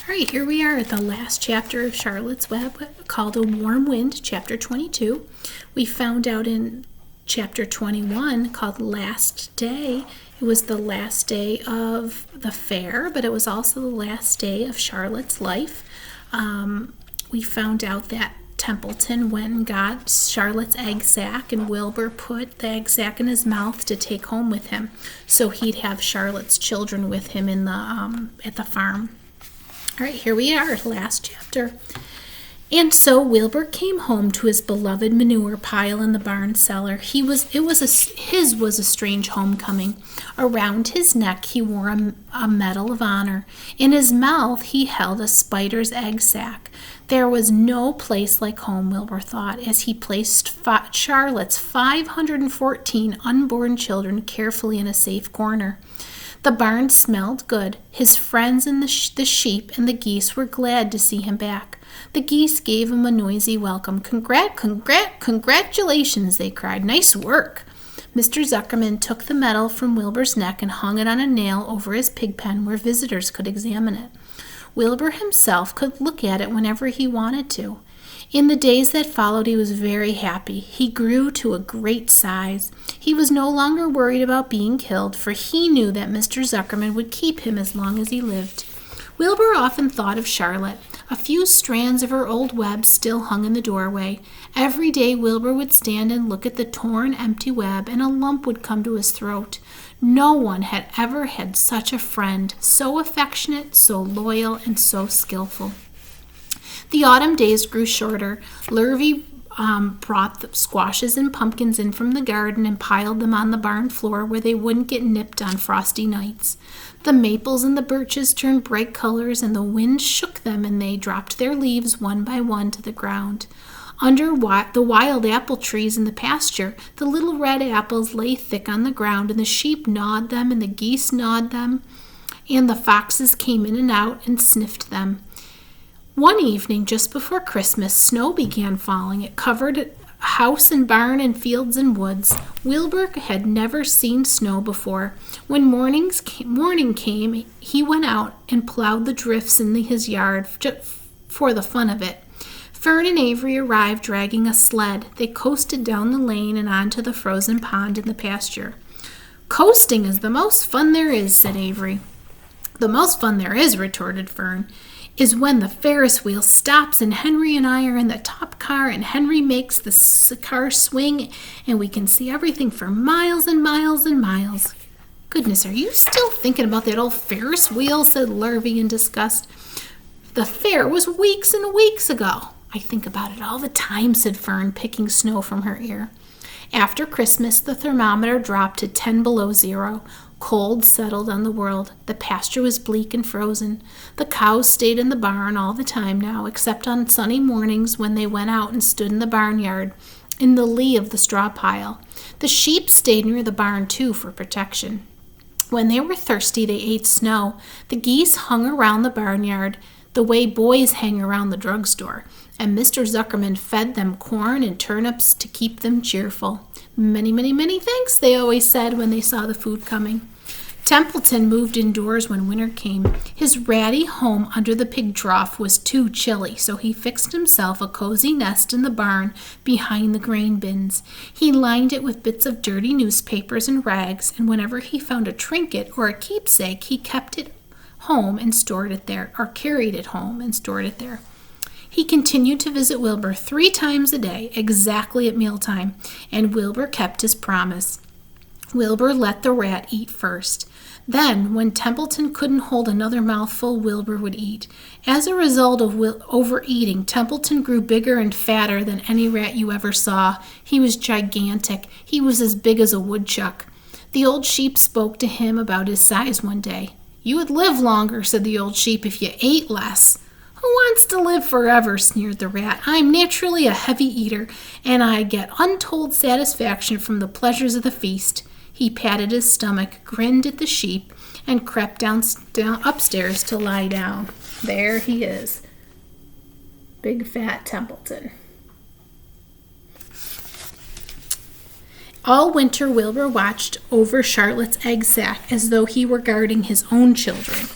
All right, here we are at the last chapter of Charlotte's Web called A Warm Wind, chapter 22. We found out in chapter 21 called Last Day. It was the last day of the fair, but it was also the last day of Charlotte's life. We found out that Templeton went and got Charlotte's egg sack, and Wilbur put the egg sack in his mouth to take home with him, so he'd have Charlotte's children with him in the at the farm. All right, here we are, last chapter. And so Wilbur came home to his beloved manure pile in the barn cellar. His was a strange homecoming. Around his neck he wore a medal of honor. In his mouth he held a spider's egg sack. There was no place like home, Wilbur thought, as he placed Charlotte's 514 unborn children carefully in a safe corner. The barn smelled good. His friends and the sheep and the geese were glad to see him back. The geese gave him a noisy welcome. Congratulations, they cried. Nice work. Mr. Zuckerman took the medal from Wilbur's neck and hung it on a nail over his pig pen where visitors could examine it. Wilbur himself could look at it whenever he wanted to. In the days that followed, he was very happy. He grew to a great size. He was no longer worried about being killed, for he knew that Mr. Zuckerman would keep him as long as he lived. Wilbur often thought of Charlotte. A few strands of her old web still hung in the doorway. Every day Wilbur would stand and look at the torn, empty web, and a lump would come to his throat. No one had ever had such a friend, so affectionate, so loyal, and so skillful. The autumn days grew shorter. Lurvy brought the squashes and pumpkins in from the garden and piled them on the barn floor where they wouldn't get nipped on frosty nights. The maples and the birches turned bright colors, and the wind shook them, and they dropped their leaves one by one to the ground. Under the wild apple trees in the pasture, the little red apples lay thick on the ground, and the sheep gnawed them, and the geese gnawed them, and the foxes came in and out and sniffed them. One evening, just before Christmas, snow began falling. It covered house and barn and fields and woods. Wilbur had never seen snow before. When morning came, he went out and plowed the drifts in his yard for the fun of it. Fern and Avery arrived dragging a sled. They coasted down the lane and onto the frozen pond in the pasture. "Coasting is the most fun there is," said Avery. "The most fun there is," retorted Fern, "is when the Ferris wheel stops and Henry and I are in the top car and Henry makes the car swing and we can see everything for miles and miles and miles." "Goodness, are you still thinking about that old Ferris wheel?" said Lurvy in disgust. "The fair was weeks and weeks ago." "I think about it all the time," said Fern, picking snow from her ear. After Christmas, the thermometer dropped to 10 below zero. Cold settled on the world. The pasture was bleak and frozen. The cows stayed in the barn all the time now, except on sunny mornings when they went out and stood in the barnyard in the lee of the straw pile. The sheep stayed near the barn, too, for protection. When they were thirsty, they ate snow. The geese hung around the barnyard the way boys hang around the drugstore, and Mr. Zuckerman fed them corn and turnips to keep them cheerful. "Many, many, many thanks," they always said when they saw the food coming. Templeton moved indoors when winter came. His ratty home under the pig trough was too chilly, so he fixed himself a cozy nest in the barn behind the grain bins. He lined it with bits of dirty newspapers and rags, and whenever he found a trinket or a keepsake, he kept it home and stored it there, or carried it home and stored it there. He continued to visit Wilbur 3 times a day, exactly at mealtime, and Wilbur kept his promise. Wilbur let the rat eat first. Then, when Templeton couldn't hold another mouthful, Wilbur would eat. As a result of overeating, Templeton grew bigger and fatter than any rat you ever saw. He was gigantic. He was as big as a woodchuck. The old sheep spoke to him about his size one day. "You would live longer," said the old sheep, "if you ate less." "Who wants to live forever?" sneered the rat. "I'm naturally a heavy eater, and I get untold satisfaction from the pleasures of the feast." He patted his stomach, grinned at the sheep, and crept down upstairs to lie down. There he is, big fat Templeton. All winter, Wilbur watched over Charlotte's egg sack as though he were guarding his own children.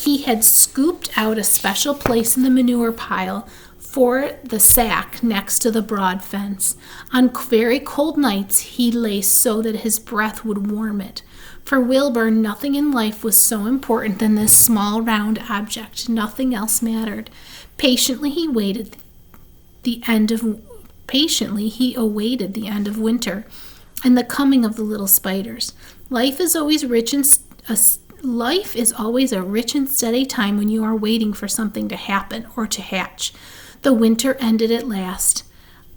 He had scooped out a special place in the manure pile for the sack next to the broad fence. On very cold nights, he lay so that his breath would warm it. For Wilbur, nothing in life was so important than this small round object. Nothing else mattered. Patiently he awaited the end of winter and the coming of the little spiders. Life is always a rich and steady time when you are waiting for something to happen or to hatch. The winter ended at last.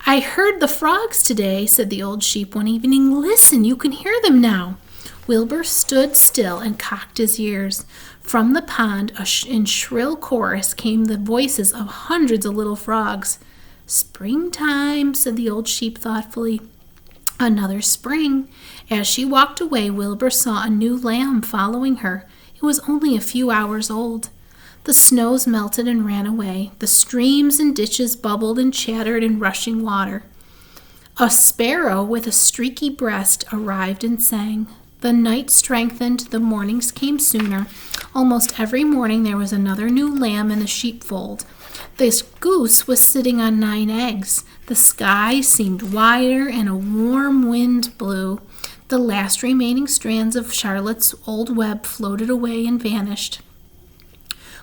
"I heard the frogs today," said the old sheep one evening. "Listen, you can hear them now." Wilbur stood still and cocked his ears. From the pond, in shrill chorus, came the voices of hundreds of little frogs. "Springtime," said the old sheep thoughtfully. "Another spring." As she walked away, Wilbur saw a new lamb following her. It was only a few hours old. The snows melted and ran away. The streams and ditches bubbled and chattered in rushing water. A sparrow with a streaky breast arrived and sang. The night strengthened, the mornings came sooner. Almost every morning there was another new lamb in the sheepfold. This goose was sitting on 9 eggs. The sky seemed wider and a warm wind blew. The last remaining strands of Charlotte's old web floated away and vanished.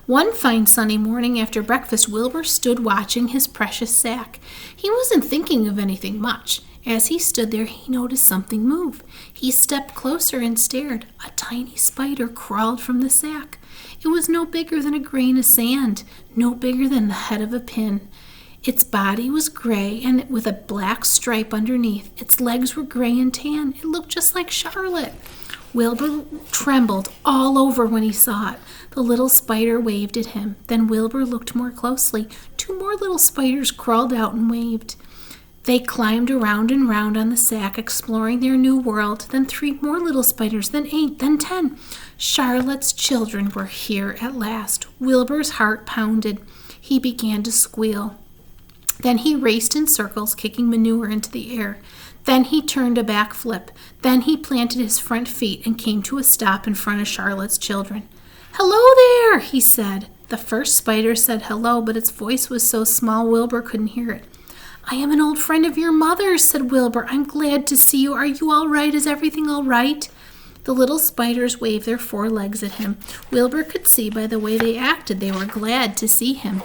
One fine sunny morning after breakfast, Wilbur stood watching his precious sack. He wasn't thinking of anything much. As he stood there, he noticed something move. He stepped closer and stared. A tiny spider crawled from the sack. It was no bigger than a grain of sand, no bigger than the head of a pin. Its body was gray and with a black stripe underneath. Its legs were gray and tan. It looked just like Charlotte. Wilbur trembled all over when he saw it. The little spider waved at him. Then Wilbur looked more closely. 2 more little spiders crawled out and waved. They climbed around and round on the sack, exploring their new world. Then 3 more little spiders, then 8, then 10. Charlotte's children were here at last. Wilbur's heart pounded. He began to squeal. Then he raced in circles, kicking manure into the air. Then he turned a back flip. Then he planted his front feet and came to a stop in front of Charlotte's children. "Hello there," he said. The first spider said hello, but its voice was so small Wilbur couldn't hear it. "I am an old friend of your mother's," said Wilbur. "I'm glad to see you. Are you all right? Is everything all right?" The little spiders waved their 4 legs at him. Wilbur could see by the way they acted they were glad to see him.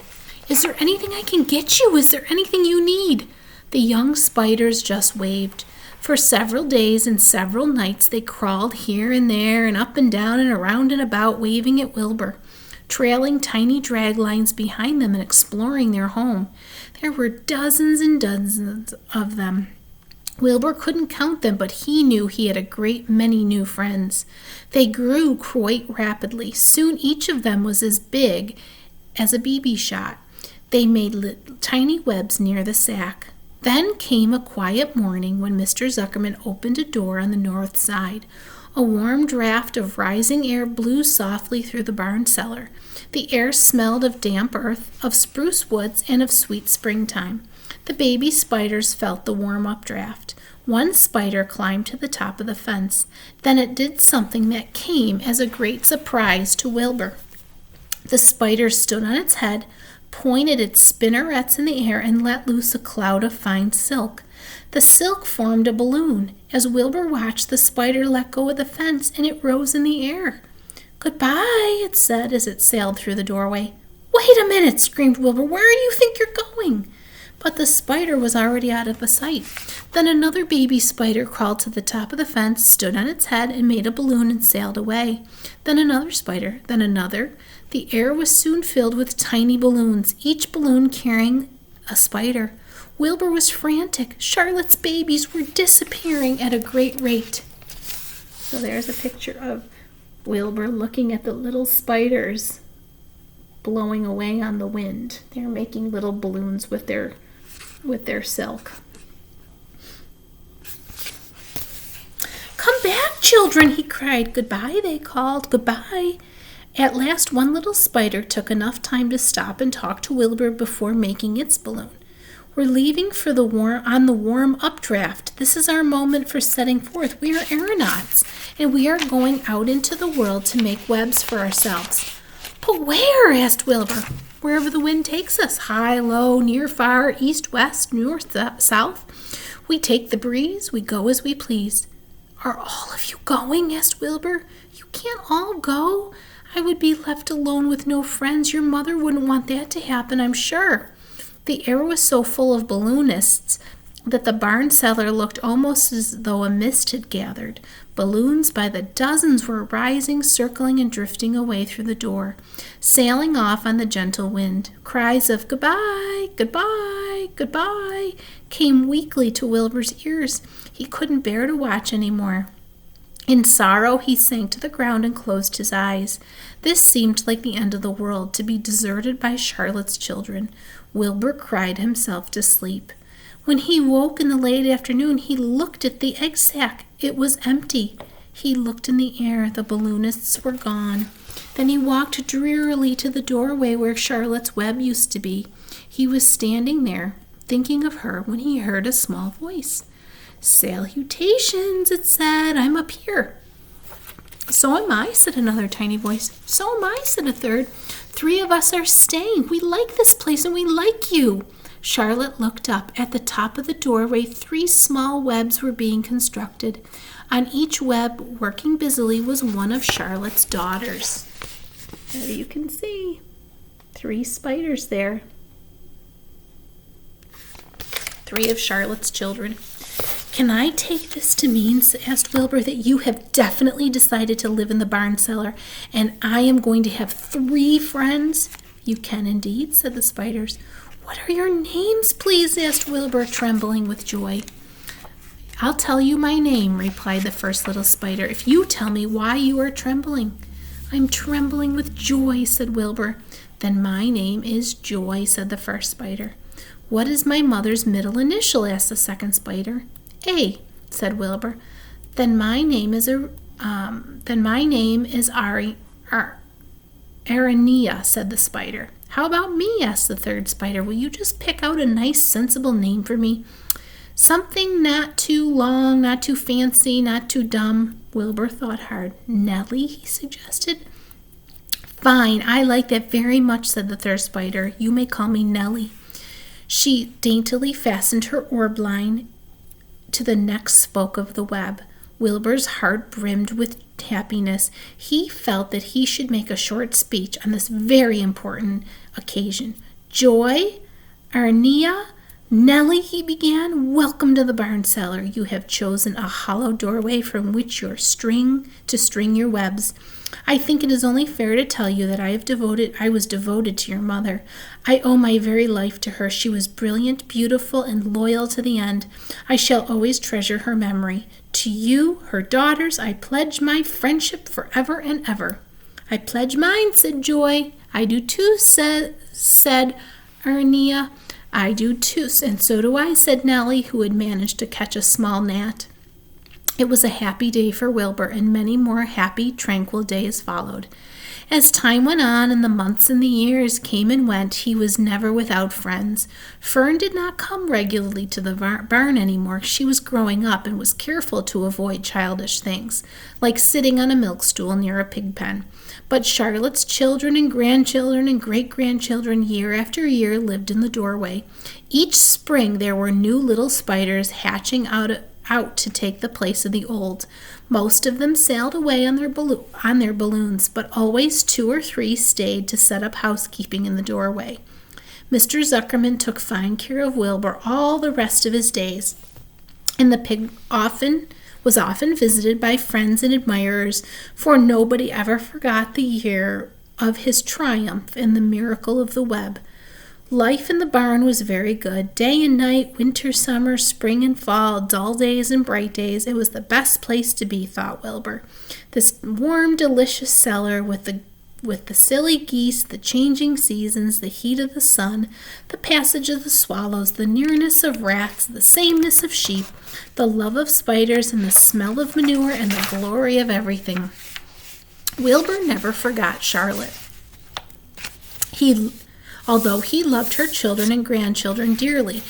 "Is there anything I can get you? Is there anything you need?" The young spiders just waved. For several days and several nights they crawled here and there and up and down and around and about, waving at Wilbur, trailing tiny drag lines behind them and exploring their home. There were dozens and dozens of them. Wilbur couldn't count them, but he knew he had a great many new friends. They grew quite rapidly. Soon each of them was as big as a BB shot. They made tiny webs near the sack. Then came a quiet morning when Mr. Zuckerman opened a door on the north side. A warm draft of rising air blew softly through the barn cellar. The air smelled of damp earth, of spruce woods, and of sweet springtime. The baby spiders felt the warm updraft. One spider climbed to the top of the fence. Then it did something that came as a great surprise to Wilbur. The spider stood on its head, pointed its spinnerets in the air, and let loose a cloud of fine silk. The silk formed a balloon. As Wilbur watched, the spider let go of the fence, and it rose in the air. "Goodbye," it said as it sailed through the doorway. "Wait a minute," screamed Wilbur. "Where do you think you're going?" But the spider was already out of sight. Then another baby spider crawled to the top of the fence, stood on its head, and made a balloon and sailed away. Then another spider, then another. The air was soon filled with tiny balloons, each balloon carrying a spider. Wilbur was frantic. Charlotte's babies were disappearing at a great rate. So there's a picture of Wilbur looking at the little spiders blowing away on the wind. They're making little balloons with their silk. "Come back, children," he cried. "Goodbye," they called. "Goodbye." At last, one little spider took enough time to stop and talk to Wilbur before making its balloon. "We're leaving for the warm updraft. This is our moment for setting forth. We are aeronauts, and we are going out into the world to make webs for ourselves." But where? Asked Wilbur. Wherever the wind takes us, high, low, near, far, east, west, north, south. We take the breeze, we go as we please. Are all of you going? Asked Wilbur. You can't all go. I would be left alone with no friends. Your mother wouldn't want that to happen, I'm sure. The air was so full of balloonists that the barn cellar looked almost as though a mist had gathered. Balloons by the dozens were rising, circling, and drifting away through the door, sailing off on the gentle wind. Cries of goodbye, goodbye, goodbye came weakly to Wilbur's ears. He couldn't bear to watch any more. In sorrow, he sank to the ground and closed his eyes. This seemed like the end of the world, to be deserted by Charlotte's children. Wilbur cried himself to sleep. When he woke in the late afternoon, he looked at the egg sack. It was empty. He looked in the air. The balloonists were gone. Then he walked drearily to the doorway where Charlotte's web used to be. He was standing there, thinking of her, when he heard a small voice. "Salutations," it said. "I'm up here." "So am I," said another tiny voice. "So am I," said a third. "Three of us are staying. We like this place and we like you." Charlotte looked up. At the top of the doorway, 3 small webs were being constructed. On each web, working busily, was one of Charlotte's daughters. There you can see 3 spiders there. 3 of Charlotte's children. "Can I take this to mean," asked Wilbur, "that you have definitely decided to live in the barn cellar, and I am going to have 3 friends?" "You can indeed," said the spiders. "What are your names, please?" asked Wilbur, trembling with joy. "I'll tell you my name," replied the first little spider, "if you tell me why you are trembling." "I'm trembling with joy," said Wilbur. "Then my name is Joy," said the first spider. "What is my mother's middle initial?" asked the second spider. "A," said Wilbur. Then my name is Aranea," said the spider. "How about me?" asked the third spider. "Will you just pick out a nice, sensible name for me? Something not too long, not too fancy, not too dumb." Wilbur thought hard. "Nellie," he suggested. "Fine, I like that very much," said the third spider. "You may call me Nellie." She daintily fastened her orb line to the next spoke of the web. Wilbur's heart brimmed with happiness. He felt that he should make a short speech on this very important occasion. "Joy, Aranea, Nellie," he began, "welcome to the barn cellar. You have chosen a hollow doorway from which to string your webs. I think it is only fair to tell you that I was devoted to your mother. I owe my very life to her. She was brilliant, beautiful, and loyal to the end. I shall always treasure her memory. To you, her daughters, I pledge my friendship forever and ever." "I pledge mine," said Joy. "I do too," said Aranea. "I do too, and so do I," said Nellie, who had managed to catch a small gnat. It was a happy day for Wilbur, and many more happy, tranquil days followed. As time went on and the months and the years came and went, he was never without friends. Fern did not come regularly to the barn anymore. She was growing up and was careful to avoid childish things, like sitting on a milk stool near a pig pen. But Charlotte's children and grandchildren and great-grandchildren year after year lived in the doorway. Each spring there were new little spiders hatching out to take the place of the old. Most of them sailed away on their balloons, but always 2 or 3 stayed to set up housekeeping in the doorway. Mr. Zuckerman took fine care of Wilbur all the rest of his days, and the pig was often visited by friends and admirers, for nobody ever forgot the year of his triumph in the miracle of the web. Life in the barn was very good. Day and night, winter, summer, spring and fall, dull days and bright days. It was the best place to be, thought Wilbur. This warm, delicious cellar with the silly geese, the changing seasons, the heat of the sun, the passage of the swallows, the nearness of rats, the sameness of sheep, the love of spiders, and the smell of manure, and the glory of everything. Wilbur never forgot Charlotte. Although he loved her children and grandchildren dearly,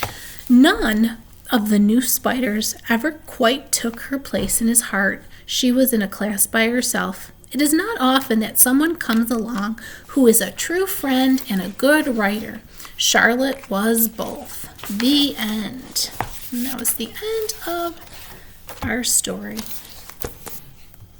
none of the new spiders ever quite took her place in his heart. She was in a class by herself, It is not often that someone comes along who is a true friend and a good writer. Charlotte was both. The end. And that was the end of our story.